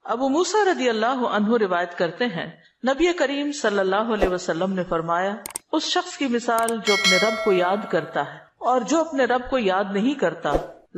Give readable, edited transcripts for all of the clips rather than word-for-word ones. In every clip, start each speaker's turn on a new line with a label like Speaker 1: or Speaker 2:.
Speaker 1: ابو موسیٰ رضی اللہ عنہ روایت کرتے ہیں نبی کریم صلی اللہ علیہ وسلم نے فرمایا اس شخص کی مثال جو اپنے رب کو یاد کرتا ہے اور جو اپنے رب کو یاد نہیں کرتا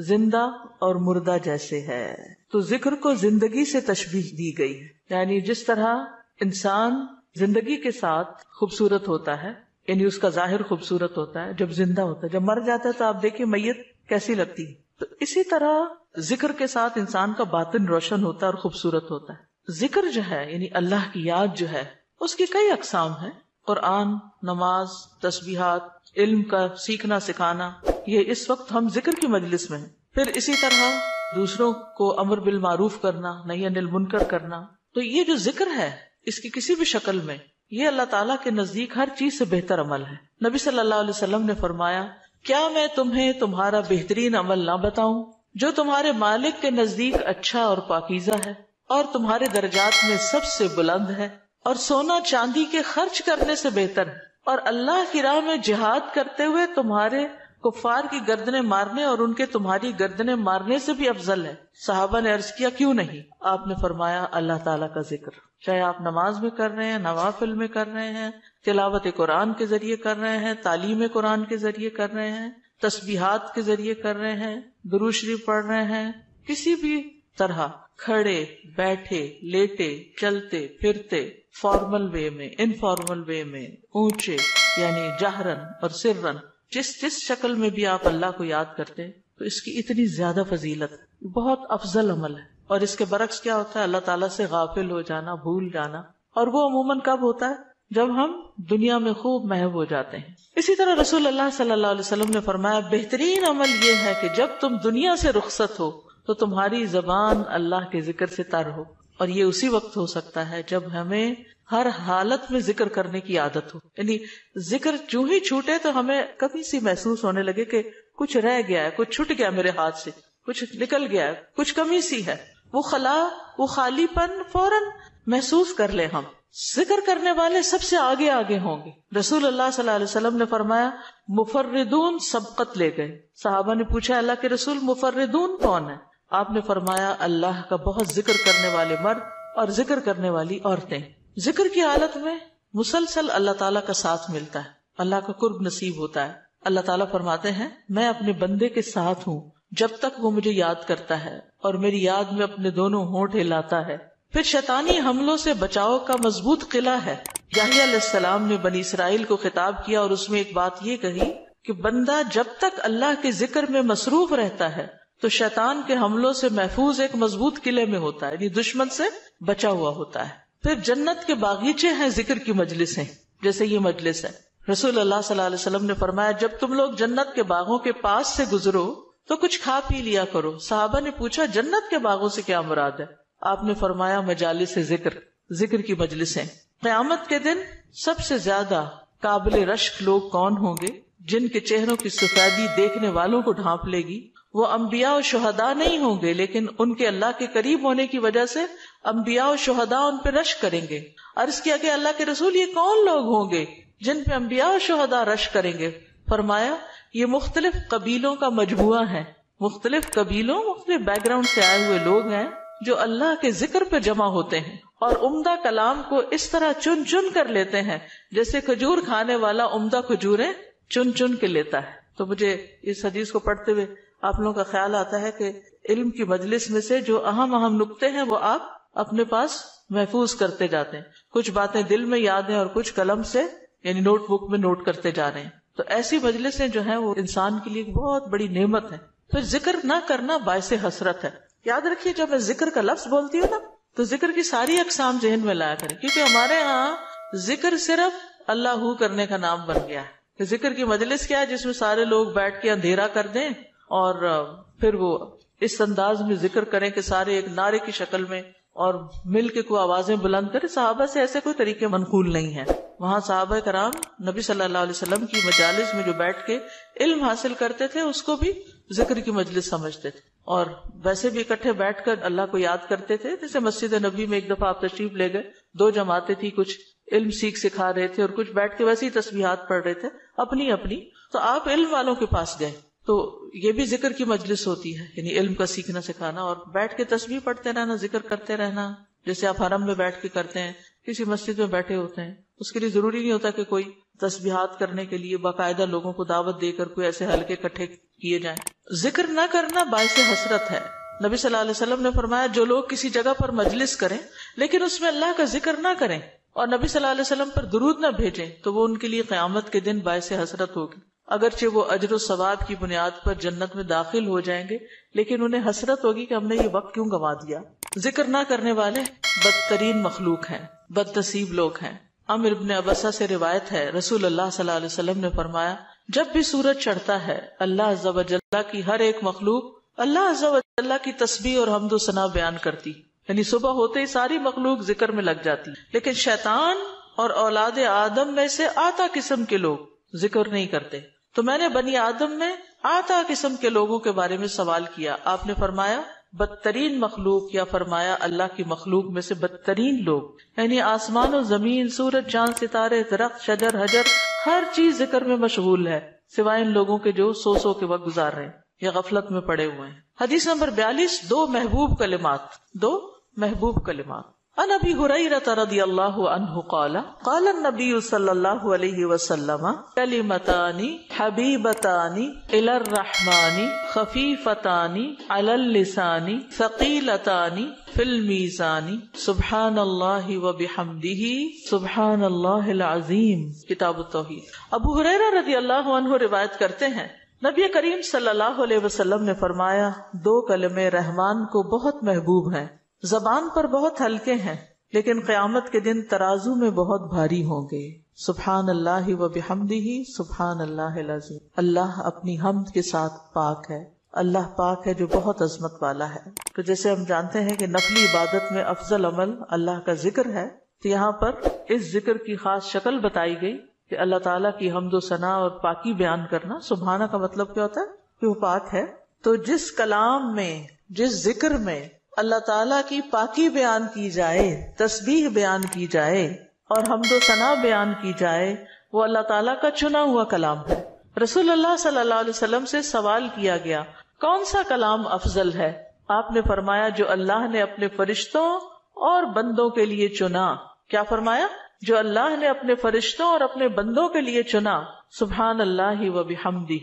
Speaker 1: زندہ اور مردہ جیسے ہے. تو ذکر کو زندگی سے تشبیہ دی گئی ہے، یعنی جس طرح انسان زندگی کے ساتھ خوبصورت ہوتا ہے، یعنی اس کا ظاہر خوبصورت ہوتا ہے جب زندہ ہوتا ہے، جب مر جاتا ہے تو آپ دیکھیں میت کیسی لگتی ہے، تو اسی طرح ذکر کے ساتھ انسان کا باطن روشن ہوتا ہے اور خوبصورت ہوتا ہے. ذکر جو ہے یعنی اللہ کی یاد جو ہے اس کی کئی اقسام ہیں. قرآن، نماز، تسبیحات، علم کا سیکھنا سکھانا، یہ اس وقت ہم ذکر کی مجلس میں ہیں. پھر اسی طرح دوسروں کو امر بالمعروف کرنا، نہی عن المنکر کرنا. تو یہ جو ذکر ہے اس کی کسی بھی شکل میں یہ اللہ تعالیٰ کے نزدیک ہر چیز سے بہتر عمل ہے. نبی صلی اللہ علیہ وسلم نے فرمایا کیا میں تمہیں تمہارا بہترین عمل نہ بتاؤں جو تمہارے مالک کے نزدیک اچھا اور پاکیزہ ہے اور تمہارے درجات میں سب سے بلند ہے اور سونا چاندی کے خرچ کرنے سے بہتر ہے اور اللہ کی راہ میں جہاد کرتے ہوئے تمہارے کفار کی گردنیں مارنے اور ان کے تمہاری گردنیں مارنے سے بھی افضل ہے. صحابہ نے عرض کیا کیوں نہیں؟ آپ نے فرمایا اللہ تعالیٰ کا ذکر، چاہے آپ نماز میں کر رہے ہیں، نوافل میں کر رہے ہیں، تلاوت قرآن کے ذریعے کر رہے ہیں، تعلیم قرآن کے ذریعے کر رہے ہیں، تسبیحات کے ذریعے کر رہے ہیں، درود شریف پڑھ رہے ہیں، کسی بھی طرح کھڑے بیٹھے لیٹے چلتے پھرتے، فارمل وے میں، انفارمل وے میں، اونچے یعنی جہرن اور سرن، جس شکل میں بھی آپ اللہ کو یاد کرتے ہیں تو اس کی اتنی زیادہ فضیلت ہے، بہت افضل عمل ہے. اور اس کے برعکس کیا ہوتا ہے؟ اللہ تعالیٰ سے غافل ہو جانا، بھول جانا، اور وہ عموماً کب ہوتا ہے؟ جب ہم دنیا میں خوب محو ہو جاتے ہیں. اسی طرح رسول اللہ صلی اللہ علیہ وسلم نے فرمایا بہترین عمل یہ ہے کہ جب تم دنیا سے رخصت ہو تو تمہاری زبان اللہ کے ذکر سے تر ہو. اور یہ اسی وقت ہو سکتا ہے جب ہمیں ہر حالت میں ذکر کرنے کی عادت ہو. یعنی ذکر جو ہی چھوٹے تو ہمیں کبھی سی محسوس ہونے لگے کہ کچھ رہ گیا ہے، کچھ چھٹ گیا میرے ہاتھ سے، کچھ نکل گیا ہے، کچھ کمی سی ہے، وہ خلا، وہ خالی پن فوراً محسوس کر لیں. ہم ذکر کرنے والے سب سے آگے آگے ہوں گے. رسول اللہ صلی اللہ علیہ وسلم نے فرمایا مفردون سبقت لے گئے. صحابہ نے پوچھا اللہ کے رسول مفردون کون ہے؟ آپ نے فرمایا اللہ کا بہت ذکر کرنے والے مرد اور ذکر کرنے والی عورتیں. ذکر کی حالت میں مسلسل اللہ تعالیٰ کا ساتھ ملتا ہے، اللہ کا قرب نصیب ہوتا ہے. اللہ تعالیٰ فرماتے ہیں میں اپنے بندے کے ساتھ ہوں جب تک وہ مجھے یاد کرتا ہے اور میری یاد میں اپنے دونوں ہونٹ ہلاتا ہے. پھر شیطانی حملوں سے بچاؤ کا مضبوط قلعہ ہے. یحییٰ علیہ السلام نے بنی اسرائیل کو خطاب کیا اور اس میں ایک بات یہ کہی کہ بندہ جب تک اللہ کے ذکر میں مصروف رہتا ہے تو شیطان کے حملوں سے محفوظ ایک مضبوط قلعے میں ہوتا ہے، یعنی دشمن سے بچا ہوا ہوتا ہے. پھر جنت کے باغیچے ہیں ذکر کی مجلسیں، جیسے یہ مجلس ہے. رسول اللہ صلی اللہ علیہ وسلم نے فرمایا جب تم لوگ جنت کے باغوں کے پاس سے گزرو تو کچھ کھا پی لیا کرو. صحابہ نے پوچھا جنت کے باغوں سے کیا مراد ہے؟ آپ نے فرمایا مجالس ذکر کی مجلسیں. قیامت کے دن سب سے زیادہ قابل رشک لوگ کون ہوں گے؟ جن کے چہروں کی سفیدی دیکھنے والوں کو ڈھانپ لے گی. وہ انبیاء و شہداء نہیں ہوں گے لیکن ان کے اللہ کے قریب ہونے کی وجہ سے انبیاء و شہداء ان پہ رشک کریں گے. عرض کیا کہ اللہ کے رسول یہ کون لوگ ہوں گے جن پہ انبیاء و شہداء رشک کریں گے؟ فرمایا یہ مختلف قبیلوں کا مجموعہ ہے، مختلف قبیلوں مختلف بیک گراؤنڈ سے آئے ہوئے لوگ ہیں جو اللہ کے ذکر پہ جمع ہوتے ہیں اور عمدہ کلام کو اس طرح چن چن کر لیتے ہیں جیسے کھجور کھانے والا عمدہ کھجوریں چن چن کے لیتا ہے. تو مجھے اس حدیث کو پڑھتے ہوئے آپ لوگوں کا خیال آتا ہے کہ علم کی مجلس میں سے جو اہم نکتے ہیں وہ آپ اپنے پاس محفوظ کرتے جاتے ہیں. کچھ باتیں دل میں یاد ہیں اور کچھ قلم سے یعنی نوٹ بک میں نوٹ کرتے جا رہے ہیں. تو ایسی مجلسیں جو ہیں وہ انسان کے لیے بہت بڑی نعمت ہے. پھر ذکر نہ کرنا باعث حسرت ہے. یاد رکھیے جب میں ذکر کا لفظ بولتی ہوں نا تو ذکر کی ساری اقسام ذہن میں لایا کریں، کیونکہ ہمارے ہاں ذکر صرف اللہ ہو کرنے کا نام بن گیا ہے. ذکر کی مجلس کیا ہے؟ جس میں سارے لوگ بیٹھ کے اندھیرا کر دیں اور پھر وہ اس انداز میں ذکر کریں کہ سارے ایک نعرے کی شکل میں اور مل کے کوئی آوازیں بلند کریں. صحابہ سے ایسے کوئی طریقے منقول نہیں ہیں. وہاں صحابہ کرام نبی صلی اللہ علیہ وسلم کی مجالس میں جو بیٹھ کے علم حاصل کرتے تھے اس کو بھی ذکر کی مجلس سمجھتے تھے اور ویسے بھی اکٹھے بیٹھ کر اللہ کو یاد کرتے تھے. جیسے مسجد نبی میں ایک دفعہ آپ تشریف لے گئے، 2 جماعتیں تھی، کچھ علم سکھا رہے تھے اور کچھ بیٹھ کے ویسے ہی تسبیحات پڑھ رہے تھے اپنی. تو آپ علم والوں کے پاس گئے تو یہ بھی ذکر کی مجلس ہوتی ہے، یعنی علم کا سیکھنا سکھانا، اور بیٹھ کے تسبیح پڑھتے رہنا، ذکر کرتے رہنا، جیسے آپ حرم میں بیٹھ کے کرتے ہیں، کسی مسجد میں بیٹھے ہوتے ہیں، اس کے لیے ضروری نہیں ہوتا کہ کوئی تسبیحات کرنے کے لیے باقاعدہ لوگوں کو دعوت دے کر کوئی ایسے حلقے اکٹھے کیے جائیں۔ ذکر نہ کرنا باعث حسرت ہے۔ نبی صلی اللہ علیہ وسلم نے فرمایا جو لوگ کسی جگہ پر مجلس کریں لیکن اس میں اللہ کا ذکر نہ کریں اور نبی صلی اللہ علیہ وسلم پر درود نہ بھیجیں تو وہ ان کے لیے قیامت کے دن باعث حسرت ہوگی۔ اگرچہ وہ اجر و ثواب کی بنیاد پر جنت میں داخل ہو جائیں گے لیکن انہیں حسرت ہوگی کہ ہم نے یہ وقت کیوں گنوا دیا۔ ذکر نہ کرنے والے بدترین مخلوق ہیں، بد نصیب لوگ ہیں۔ عامر ابن ابسہ سے روایت ہے، رسول اللہ صلی اللہ علیہ وسلم نے فرمایا جب بھی سورج چڑھتا ہے اللہ عز و جل کی ہر ایک مخلوق اللہ عز و جل کی تسبیح اور حمد و ثنا بیان کرتی، یعنی صبح ہوتے ہی ساری مخلوق ذکر میں لگ جاتی، لیکن شیطان اور اولاد آدم میں سے آتا قسم کے لوگ ذکر نہیں کرتے۔ تو میں نے بنی آدم میں آتا قسم کے لوگوں کے بارے میں سوال کیا، آپ نے فرمایا بدترین مخلوق، یا فرمایا اللہ کی مخلوق میں سے بدترین لوگ، یعنی آسمان و زمین، سورج چاند ستارے درخت شجر حجر ہر چیز ذکر میں مشغول ہے سوائے ان لوگوں کے جو سو کے وقت گزار رہے ہیں یا غفلت میں پڑے ہوئے ہیں۔ حدیث نمبر 42، دو محبوب کلمات۔ عن ابی ہریرہ رضی اللہ عنہ قال قال النبی صلی اللہ علیہ وسلم کلمتان حبیبتان الی الرحمن خفیفتان علی اللسان ثقیلتان فی المیزان سبحان اللہ وبحمدہ سبحان اللہ العظیم۔ کتاب التوحید۔ ابو ہریرہ رضی اللہ عنہ روایت کرتے ہیں نبی کریم صلی اللہ علیہ وسلم نے فرمایا دو کلمے رحمان کو بہت محبوب ہیں، زبان پر بہت ہلکے ہیں لیکن قیامت کے دن ترازو میں بہت بھاری ہوں گے۔ سبحان اللہ و بحمدہ سبحان اللہ العظیم۔ اللہ اپنی حمد کے ساتھ پاک ہے، اللہ پاک ہے جو بہت عظمت والا ہے۔ تو جیسے ہم جانتے ہیں کہ نفلی عبادت میں افضل عمل اللہ کا ذکر ہے، تو یہاں پر اس ذکر کی خاص شکل بتائی گئی کہ اللہ تعالیٰ کی حمد و ثنا اور پاکی بیان کرنا۔ سبحانہ کا مطلب کیا ہوتا ہے کہ وہ پاک ہے۔ تو جس کلام میں، جس ذکر میں اللہ تعالیٰ کی پاکی بیان کی جائے، تسبیح بیان کی جائے اور حمد و ثنا بیان کی جائے، وہ اللہ تعالیٰ کا چنا ہوا کلام ہے۔ رسول اللہ صلی اللہ علیہ وسلم سے سوال کیا گیا کون سا کلام افضل ہے؟ آپ نے فرمایا جو اللہ نے اپنے فرشتوں اور بندوں کے لیے چنا۔ کیا فرمایا؟ جو اللہ نے اپنے فرشتوں اور اپنے بندوں کے لیے چنا۔ سبحان اللہ و بحمدہ،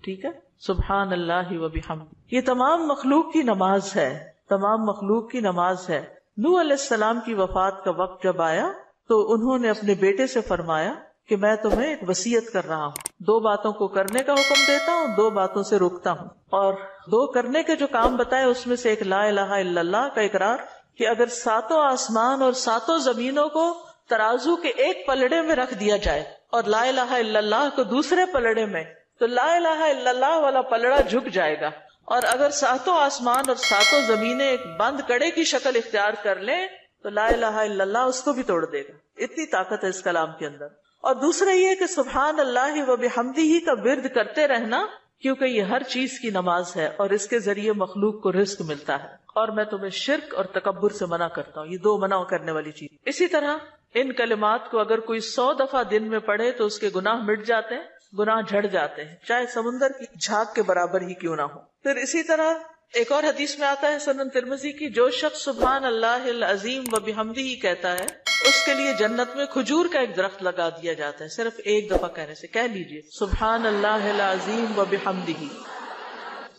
Speaker 1: ٹھیک ہے، سبحان اللہ و بحمدہ۔ یہ تمام مخلوق کی نماز ہے، تمام مخلوق کی نماز ہے۔ نوح علیہ السلام کی وفات کا وقت جب آیا تو انہوں نے اپنے بیٹے سے فرمایا کہ میں تمہیں ایک وصیت کر رہا ہوں، دو باتوں کو کرنے کا حکم دیتا ہوں، دو باتوں سے روکتا ہوں۔ اور دو کرنے کے جو کام بتائے اس میں سے ایک لا الہ الا اللہ کا اقرار، کہ اگر ساتوں آسمان اور ساتوں زمینوں کو ترازو کے ایک پلڑے میں رکھ دیا جائے اور لا الہ الا اللہ کو دوسرے پلڑے میں، تو لا الہ الا اللہ والا پلڑا جھک جائے گا، اور اگر ساتوں آسمان اور ساتوں زمینیں ایک بند کڑے کی شکل اختیار کر لیں تو لا الہ الا اللہ اس کو بھی توڑ دے گا۔ اتنی طاقت ہے اس کلام کے اندر۔ اور دوسرا یہ کہ سبحان اللہ و بحمدہ کا ورد کرتے رہنا، کیونکہ یہ ہر چیز کی نماز ہے اور اس کے ذریعے مخلوق کو رزق ملتا ہے۔ اور میں تمہیں شرک اور تکبر سے منع کرتا ہوں، یہ دو منع کرنے والی چیز۔ اسی طرح ان کلمات کو اگر کوئی 100 دفعہ دن میں پڑھے تو اس کے گناہ مٹ جاتے ہیں، گناہ جھڑ جاتے ہیں، چاہے سمندر کی جھاگ کے برابر ہی کیوں نہ ہو۔ پھر اسی طرح ایک اور حدیث میں آتا ہے سنن ترمذی کی، جو شخص سبحان اللہ العظیم و بحمدہ کہتا ہے اس کے لیے جنت میں کھجور کا ایک درخت لگا دیا جاتا ہے، صرف ایک دفعہ کہنے سے۔ کہہ لیجئے سبحان اللہ العظیم و بحمدہ۔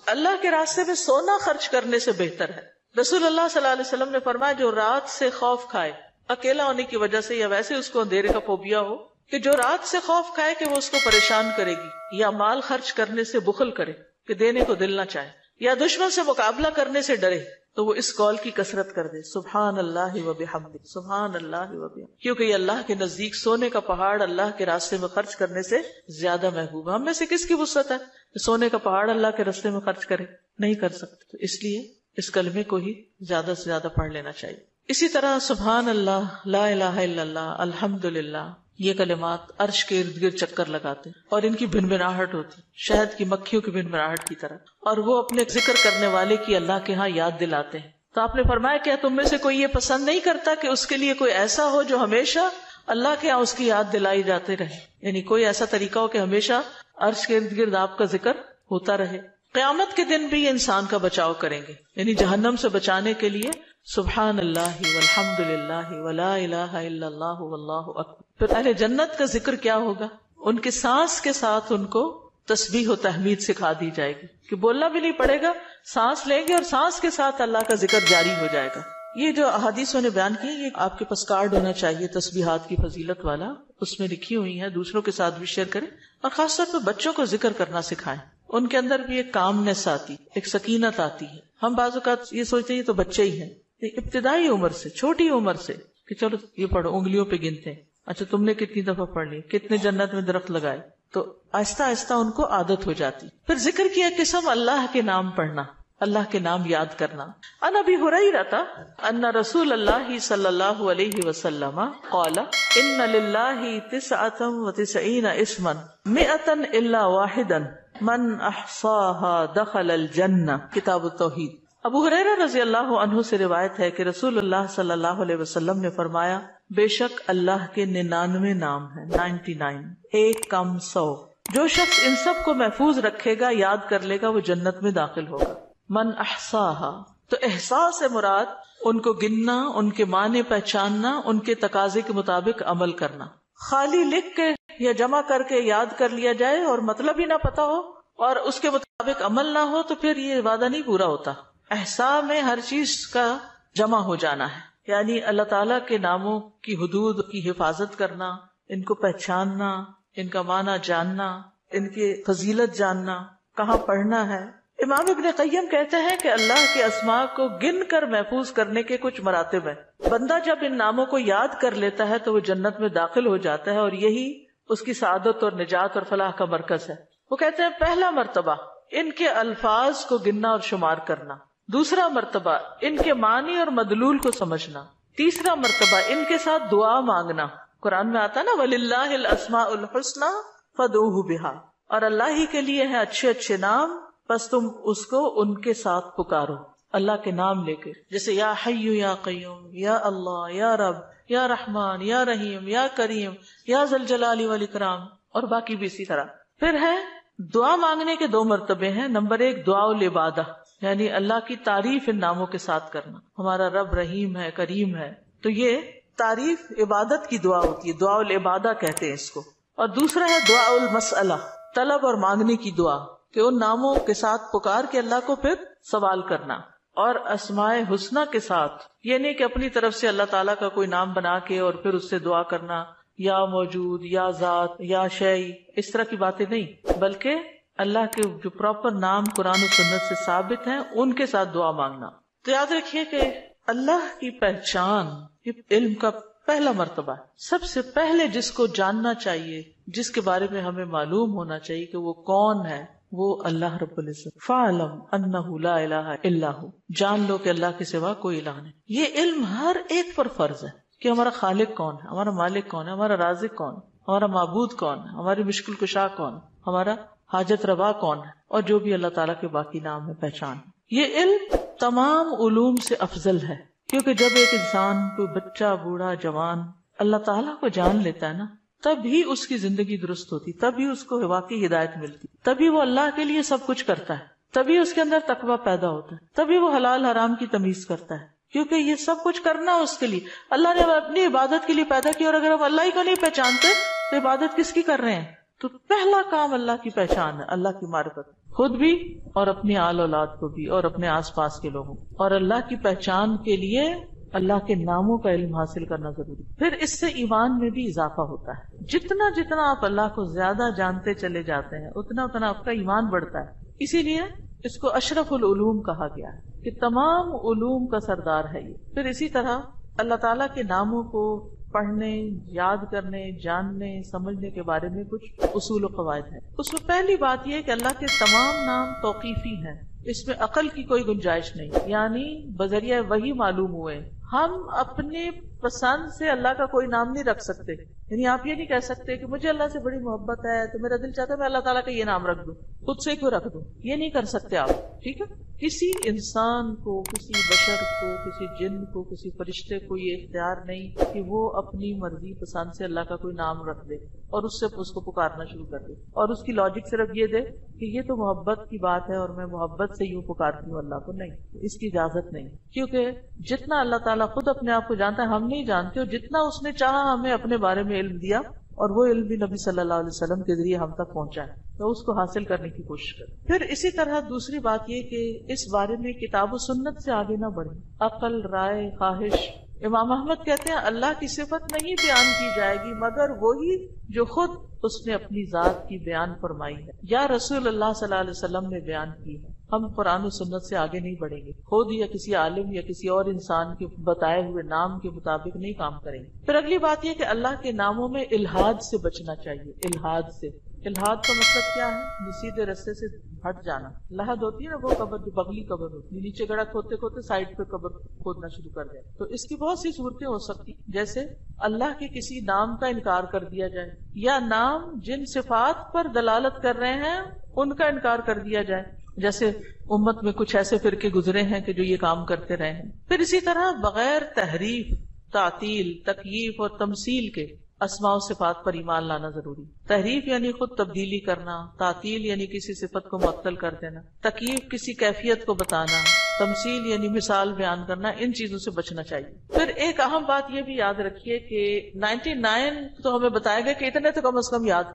Speaker 1: اللہ کے راستے میں سونا خرچ کرنے سے بہتر ہے۔ رسول اللہ صلی اللہ علیہ وسلم نے فرمایا جو رات سے خوف کھائے، اکیلا ہونے کی وجہ سے یا ویسے اس کو اندھیرے کا فوبیا ہو، کہ جو رات سے خوف کھائے کہ وہ اس کو پریشان کرے گی، یا مال خرچ کرنے سے بخل کرے کہ دینے کو دل نہ چاہے، یا دشمن سے مقابلہ کرنے سے ڈرے، تو وہ اس قول کی کثرت کر دے سبحان اللہ و بحمدہ، سبحان اللہ و بحمدہ، کیونکہ یہ اللہ کے نزدیک سونے کا پہاڑ اللہ کے راستے میں خرچ کرنے سے زیادہ محبوب ہے۔ ہم میں سے کس کی وسعت ہے کہ سونے کا پہاڑ اللہ کے راستے میں خرچ کرے؟ نہیں کر سکتے، تو اس لیے اس کلمے کو ہی زیادہ سے زیادہ پڑھ لینا چاہیے۔ اسی طرح سبحان اللہ، لا الہ الا اللہ، الحمدللہ، یہ کلمات عرش کے ارد گرد چکر لگاتے ہیں اور ان کی بھنبھناہٹ ہوتی، شہد کی مکھیوں کی بھنبھناہٹ کی طرح، اور وہ اپنے ذکر کرنے والے کی اللہ کے ہاں یاد دلاتے ہیں۔ تو آپ نے فرمایا کیا تم میں سے کوئی یہ پسند نہیں کرتا کہ اس کے لیے کوئی ایسا ہو جو ہمیشہ اللہ کے ہاں اس کی یاد دلائی جاتے رہے، یعنی کوئی ایسا طریقہ ہو کہ ہمیشہ عرش کے ارد گرد آپ کا ذکر ہوتا رہے. قیامت کے دن بھی انسان کا بچاؤ کریں گے، یعنی جہنم سے بچانے کے لیے سبحان اللہ والحمد للہ ولا الہ الا اللہ واللہ اکبر. پھر اہل جنت کا ذکر کیا ہوگا؟ ان کے سانس کے ساتھ ان کو تسبیح و تحمید سکھا دی جائے گی کہ بولنا بھی نہیں پڑے گا، سانس لیں گے اور سانس کے ساتھ اللہ کا ذکر جاری ہو جائے گا. یہ جو احادیث نے بیان کی، یہ آپ کے پاس کارڈ ہونا چاہیے تسبیحات کی فضیلت والا، اس میں لکھی ہوئی ہے، دوسروں کے ساتھ بھی شیئر کریں اور خاص طور پہ بچوں کو ذکر کرنا سکھائیں. ان کے اندر بھی ایک کامنس آتی، ایک سکینت آتی ہے. ہم بعض اوقات یہ سوچتے ہیں یہ تو بچے ہی ہیں، ابتدائی عمر سے، چھوٹی عمر سے کہ چلو یہ پڑھو، انگلیوں پہ گنتے ہیں، اچھا تم نے کتنی دفعہ پڑھ لی، کتنے جنت میں درخت لگائے، تو آہستہ آہستہ ان کو عادت ہو جاتی. پھر ذکر کی ایک قسم اللہ کے نام پڑھنا، اللہ کے نام یاد کرنا. عن ابی ہریرہ ان رسول اللہ صلی اللہ علیہ وسلم قال ان للہ 99 اسما 100 الا واحدا من احصاها دخل الجنہ. کتاب التوحید. ابو ہریرہ رضی اللہ عنہ سے روایت ہے کہ رسول اللہ صلی اللہ علیہ وسلم نے فرمایا، بے شک اللہ کے 99 نام ہیں، 99، ایک کم 100. جو شخص ان سب کو محفوظ رکھے گا، یاد کر لے گا، وہ جنت میں داخل ہوگا. من احصاها، تو احصاء سے مراد ان کو گننا، ان کے معنی پہچاننا، ان کے تقاضے کے مطابق عمل کرنا. خالی لکھ کے یا جمع کر کے یاد کر لیا جائے اور مطلب ہی نہ پتا ہو اور اس کے مطابق عمل نہ ہو تو پھر یہ وعدہ نہیں پورا ہوتا. احصاء میں ہر چیز کا جمع ہو جانا ہے، یعنی اللہ تعالیٰ کے ناموں کی حدود کی حفاظت کرنا، ان کو پہچاننا، ان کا معنی جاننا، ان کی فضیلت جاننا، کہاں پڑھنا ہے. امام ابن قیم کہتے ہیں کہ اللہ کے اسماء کو گن کر محفوظ کرنے کے کچھ مراتب ہیں. بندہ جب ان ناموں کو یاد کر لیتا ہے تو وہ جنت میں داخل ہو جاتا ہے اور یہی اس کی سعادت اور نجات اور فلاح کا مرکز ہے. وہ کہتے ہیں پہلا مرتبہ ان کے الفاظ کو گننا اور شمار کرنا، دوسرا مرتبہ ان کے معنی اور مدلول کو سمجھنا، تیسرا مرتبہ ان کے ساتھ دعا مانگنا. قرآن میں آتا نا وَلِلَّهِ الْأَسْمَاءُ الْحُسْنَى فَادْعُوهُ بِهَا، اور اللہ ہی کے لیے ہیں اچھے اچھے نام، بس تم اس کو ان کے ساتھ پکارو، اللہ کے نام لے کے، جیسے یا حی یا قیوم، یا اللہ، یا رب، یا رحمان، یا رحیم، یا کریم، یا ذی الجلال والاکرام، اور باقی بھی اسی طرح. پھر ہے دعا مانگنے کے 2 مرتبے ہیں. نمبر 1 دعا العبادہ، یعنی اللہ کی تعریف ان ناموں کے ساتھ کرنا. ہمارا رب رحیم ہے، کریم ہے، تو یہ تعریف عبادت کی دعا ہوتی ہے، دعا العبادہ کہتے ہیں اس کو. اور دوسرا ہے دعا المسئلہ، طلب اور مانگنے کی دعا، کہ ان ناموں کے ساتھ پکار کے اللہ کو پھر سوال کرنا. اور اسماء حسنہ کے ساتھ یہ نہیں کہ اپنی طرف سے اللہ تعالیٰ کا کوئی نام بنا کے اور پھر اس سے دعا کرنا، یا موجود، یا ذات، یا شیء، اس طرح کی باتیں نہیں، بلکہ اللہ کے جو پراپر نام قرآن و سنت سے ثابت ہیں ان کے ساتھ دعا مانگنا. تو یاد رکھیے کہ اللہ کی پہچان یہ علم کا پہلا مرتبہ ہے. سب سے پہلے جس کو جاننا چاہیے، جس کے بارے میں ہمیں معلوم ہونا چاہیے کہ وہ کون ہے، وہ اللہ رب العزت. فَاعْلَمْ أَنَّهُ لَا إِلَٰهَ إِلَّا هُوَ، جان لو کہ اللہ کے سوا کوئی الہ نہیں. یہ علم ہر ایک پر فرض ہے کہ ہمارا خالق کون ہے، ہمارا مالک کون ہے، ہمارا رازق کون ہے، ہمارا معبود کون ہے، ہماری مشکل کشا کون ہے، ہمارا حاجت روا کون ہے، اور جو بھی اللہ تعالیٰ کے باقی نام ہے، پہچان. یہ علم تمام علوم سے افضل ہے، کیونکہ جب ایک انسان، کوئی بچہ، بوڑھا، جوان اللہ تعالیٰ کو جان لیتا ہے نا، تب ہی اس کی زندگی درست ہوتی، تب ہی اس کو واقعی ہدایت ملتی، تبھی وہ اللہ کے لیے سب کچھ کرتا ہے، تبھی اس کے اندر تقویٰ پیدا ہوتا ہے، تبھی وہ حلال حرام کی تمیز کرتا ہے، کیونکہ یہ سب کچھ کرنا اس کے لیے اللہ نے اپنی عبادت کے لیے پیدا کیا. اور اگر ہم اللہ ہی کو نہیں پہچانتے تو عبادت کس کی کر رہے ہیں؟ تو پہلا کام اللہ کی پہچان ہے، اللہ کی معرفت، خود بھی اور اپنی آل اولاد کو بھی اور اپنے آس پاس کے لوگوں. اور اللہ کی پہچان کے لیے اللہ کے ناموں کا علم حاصل کرنا ضروری. پھر اس سے ایمان میں بھی اضافہ ہوتا ہے. جتنا جتنا آپ اللہ کو زیادہ جانتے چلے جاتے ہیں اتنا اتنا آپ کا ایمان بڑھتا ہے. اسی لیے اس کو اشرف العلوم کہا گیا ہے کہ تمام علوم کا سردار ہے یہ. پھر اسی طرح اللہ تعالیٰ کے ناموں کو پڑھنے، یاد کرنے، جاننے، سمجھنے کے بارے میں کچھ اصول و قواعد ہیں. اس میں پہلی بات یہ کہ اللہ کے تمام نام توقیفی ہیں، اس میں عقل کی کوئی گنجائش نہیں، یعنی بذریعہ وحی معلوم ہوئے. ہم اپنے پسند سے اللہ کا کوئی نام نہیں رکھ سکتے. یعنی آپ یہ نہیں کہہ سکتے کہ مجھے اللہ سے بڑی محبت ہے تو میرا دل چاہتا ہے میں اللہ تعالیٰ کا یہ نام رکھ دوں, خود سے کیوں رکھ دوں, یہ نہیں کر سکتے آپ. ٹھیک ہے, کسی انسان کو, کسی بشر کو, کسی جن کو, کسی فرشتے کو یہ اختیار نہیں کہ وہ اپنی مرضی پسند سے اللہ کا کوئی نام رکھ دے اور اس کو پکارنا شروع کر دے, اور اس کی لاجک صرف یہ دے کہ یہ تو محبت کی بات ہے اور میں محبت سے یوں پکارتی ہوں اللہ کو. نہیں, اس کی اجازت نہیں, کیونکہ جتنا اللہ تعالیٰ خود اپنے آپ کو جانتا ہے ہم نہیں جانتے, اور جتنا اس نے چاہا ہمیں اپنے بارے میں علم دیا, اور وہ علم بھی نبی صلی اللہ علیہ وسلم کے ذریعے ہم تک پہنچا ہے, تو اس کو حاصل کرنے کی کوشش کریں. پھر اسی طرح دوسری بات یہ کہ اس بارے میں کتاب و سنت سے آگے نہ بڑھیں. عقل, رائے, خواہش. امام احمد کہتے ہیں اللہ کی صفت نہیں بیان کی جائے گی مگر وہی جو خود اس نے اپنی ذات کی بیان فرمائی ہے یا رسول اللہ صلی اللہ علیہ وسلم نے بیان کی ہے. ہم قرآن و سنت سے آگے نہیں بڑھیں گے, خود یا کسی عالم یا کسی اور انسان کے بتائے ہوئے نام کے مطابق نہیں کام کریں گے. پھر اگلی بات یہ کہ اللہ کے ناموں میں الحاد سے بچنا چاہیے. الحاد سے, الحاد کا مطلب کیا ہے؟ سیدھے رستے سے ہٹ جانا. لحد ہوتی ہے نا وہ قبر جو بغلی قبر ہوتی ہے, نیچے گڑھا کھودتے کھودتے سائڈ پہ قبر کھودنا شروع کر دیں. تو اس کی بہت سی صورتیں ہو سکتی, جیسے اللہ کے کسی نام کا انکار کر دیا جائے, یا نام جن صفات پر دلالت کر رہے ہیں ان کا انکار کر دیا جائے, جیسے امت میں کچھ ایسے فرقے گزرے ہیں کہ جو یہ کام کرتے رہے ہیں. پھر اسی طرح بغیر تحریف, تعطیل, تکییف اور تمثیل کے اسماء و صفات پر ایمان لانا ضروری. تحریف یعنی خود تبدیلی کرنا, تعطیل یعنی کسی صفت کو معطل کر دینا, تکییف کسی کیفیت کو بتانا, تمثیل یعنی مثال بیان کرنا, ان چیزوں سے بچنا چاہیے. پھر ایک اہم بات یہ بھی یاد رکھیے کہ 99 تو ہمیں بتایا گیا کہ اتنے تو کم از کم یاد